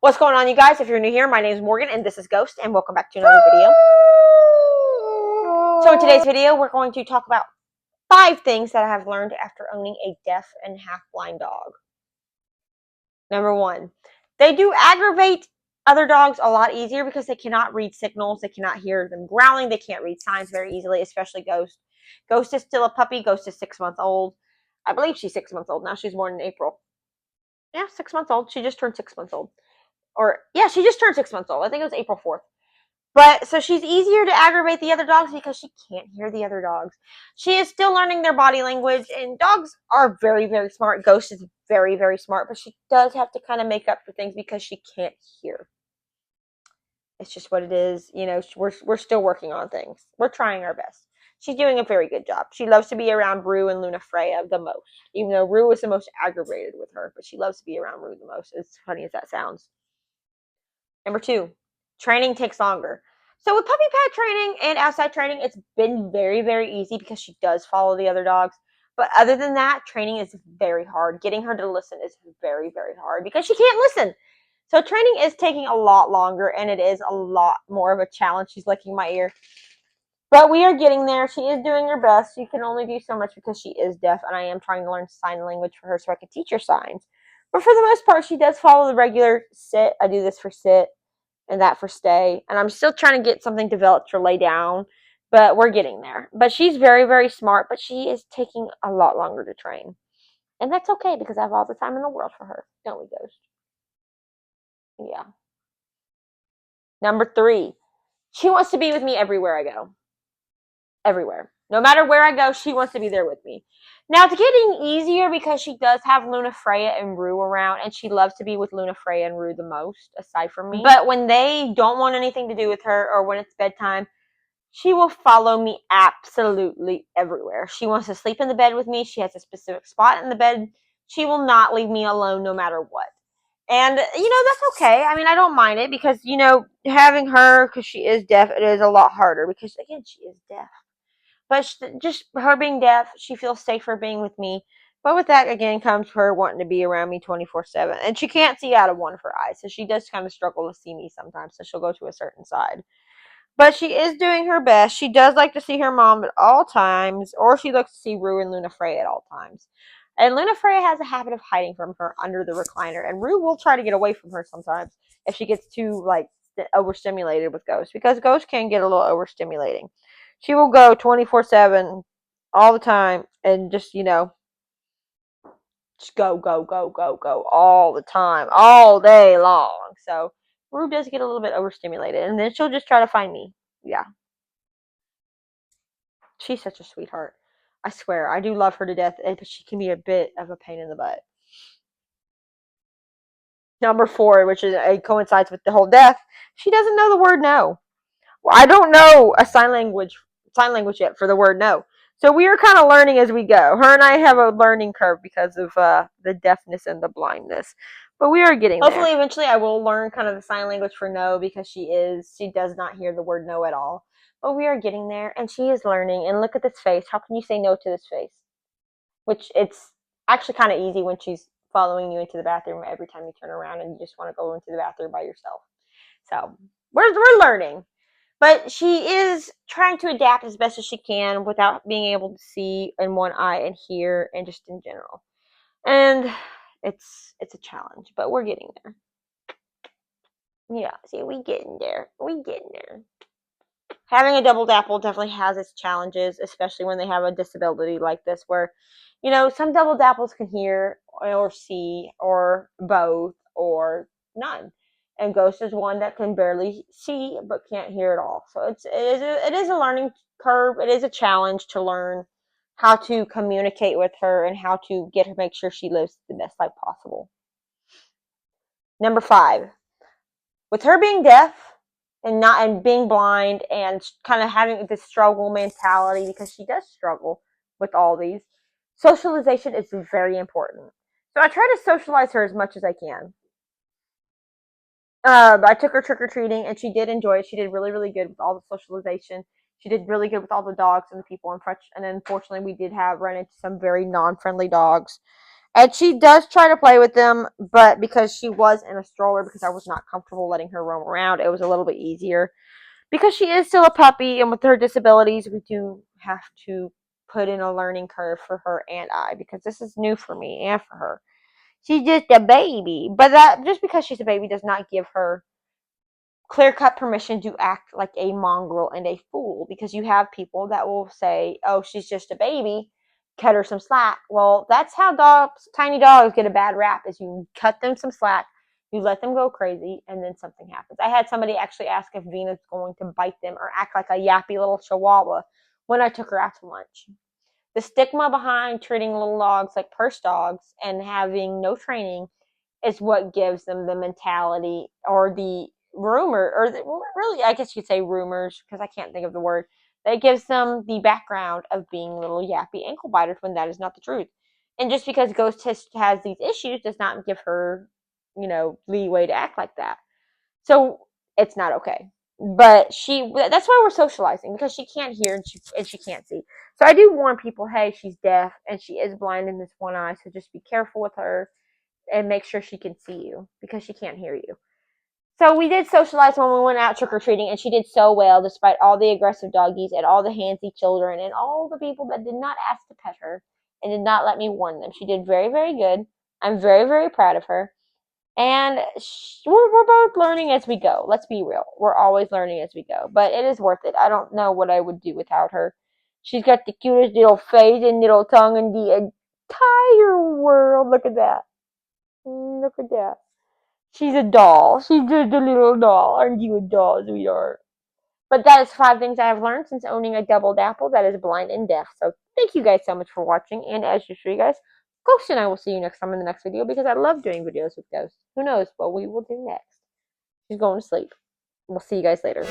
What's going on, you guys? If you're new here, my name is Morgan and this is Ghost, and welcome back to another video. So in today's video, we're going to talk about 5 things that I have learned after owning a deaf and half-blind dog. Number 1, they do aggravate other dogs a lot easier because they cannot read signals, they cannot hear them growling, they can't read signs very easily, especially Ghost. Ghost is still a puppy. Ghost is 6 months old. I believe she's 6 months old now. She's born in April. Yeah, 6 months old. She just turned 6 months old. She just turned 6 months old. I think it was April 4th. But so she's easier to aggravate the other dogs because she can't hear the other dogs. She is still learning their body language, and dogs are very, very smart. Ghost is very, very smart, but she does have to kind of make up for things because she can't hear. It's just what it is. You know, we're still working on things. We're trying our best. She's doing a very good job. She loves to be around Rue and Luna Freya the most, even though Rue is the most aggravated with her, but she loves to be around Rue the most, as funny as that sounds. Number 2, training takes longer. So with puppy pad training and outside training, it's been very, very easy because she does follow the other dogs. But other than that, training is very hard. Getting her to listen is very, very hard because she can't listen. So training is taking a lot longer, and it is a lot more of a challenge. She's licking my ear. But we are getting there. She is doing her best. She can only do so much because she is deaf, and I am trying to learn sign language for her so I can teach her signs. But for the most part, she does follow the regular sit. I do this for sit and that for stay. And I'm still trying to get something developed for lay down, but we're getting there. But she's very, very smart, but she is taking a lot longer to train. And that's okay because I have all the time in the world for her. Don't we, Ghost? Yeah. Number 3, she wants to be with me everywhere I go. Everywhere. No matter where I go, she wants to be there with me. Now, it's getting easier because she does have Luna Freya and Rue around, and she loves to be with Luna Freya and Rue the most, aside from me. But when they don't want anything to do with her, or when it's bedtime, she will follow me absolutely everywhere. She wants to sleep in the bed with me. She has a specific spot in the bed. She will not leave me alone no matter what. And, that's okay. I mean, I don't mind it because, having her, because she is deaf, it is a lot harder because, again, she is deaf. But just her being deaf, she feels safer being with me. But with that, again, comes her wanting to be around me 24/7. And she can't see out of one of her eyes, so she does kind of struggle to see me sometimes, so she'll go to a certain side. But she is doing her best. She does like to see her mom at all times, or she likes to see Rue and Luna Freya at all times. And Luna Freya has a habit of hiding from her under the recliner, and Rue will try to get away from her sometimes if she gets too, overstimulated with Ghost, because Ghost can get a little overstimulating. She will go 24/7 all the time and just go, go, go, go, go all the time, all day long. So Rue does get a little bit overstimulated, and then she'll just try to find me. Yeah. She's such a sweetheart. I swear, I do love her to death, but she can be a bit of a pain in the butt. Number 4, which is coincides with the whole death, she doesn't know the word no. Well, I don't know a sign language yet for the word no. So we are kind of learning as we go. Her and I have a learning curve because of the deafness and the blindness. But we are getting there. Hopefully, eventually, I will learn kind of the sign language for no because she does not hear the word no at all. But we are getting there, and she is learning. And look at this face. How can you say no to this face? Which it's actually kind of easy when she's following you into the bathroom every time you turn around and you just want to go into the bathroom by yourself. So we're learning. But she is trying to adapt as best as she can without being able to see in one eye and hear and just in general. And it's a challenge, but we're getting there. Yeah, see, we getting there. We getting there. Having a double dapple definitely has its challenges, especially when they have a disability like this, where, some double dapples can hear or see or both or none. And Ghost is one that can barely see but can't hear at all. So it is a learning curve. It is a challenge to learn how to communicate with her and how to get her, make sure she lives the best life possible. Number 5, with her being deaf and being blind and kind of having this struggle mentality, because she does struggle with all these, socialization is very important. So I try to socialize her as much as I can. I took her trick-or-treating, and she did enjoy it. She did really, really good with all the socialization. She did really good with all the dogs and the people. And unfortunately, we did run into some very non-friendly dogs. And she does try to play with them, but because she was in a stroller, because I was not comfortable letting her roam around, it was a little bit easier. Because she is still a puppy, and with her disabilities, we do have to put in a learning curve for her and I, because this is new for me and for her. She's just a baby. But that just because she's a baby does not give her clear-cut permission to act like a mongrel and a fool, because you have people that will say, oh, she's just a baby, cut her some slack. Well, that's how tiny dogs get a bad rap, is you cut them some slack, you let them go crazy, and then something happens. I had somebody actually ask if Venus going to bite them or act like a yappy little chihuahua when I took her out to lunch. The stigma behind treating little dogs like purse dogs and having no training is what gives them the mentality, or the rumor, or really, I guess you could say rumors, because I can't think of the word, that gives them the background of being little yappy ankle biters, when that is not the truth. And just because Ghost has these issues does not give her, leeway to act like that. So it's not okay. But that's why we're socializing, because she can't hear, and she can't see. So I do warn people, hey, she's deaf and she is blind in this one eye, so just be careful with her and make sure she can see you, because she can't hear you. So we did socialize when we went out trick-or-treating, and she did so well despite all the aggressive doggies and all the handsy children and all the people that did not ask to pet her and did not let me warn them. She did very, very good. I'm very, very proud of her. And we're both learning as we go. Let's be real. We're always learning as we go. But it is worth it. I don't know what I would do without her. She's got the cutest little face and little tongue in the entire world. Look at that. Look at that. She's a doll. She's just a little doll. Aren't you a doll, sweetheart? But that is 5 things I have learned since owning a double dapple that is blind and deaf. So thank you guys so much for watching. And as usual, you guys, Ghost and I will see you next time in the next video, because I love doing videos with Ghost. Who knows what we will do next? She's going to sleep. We'll see you guys later.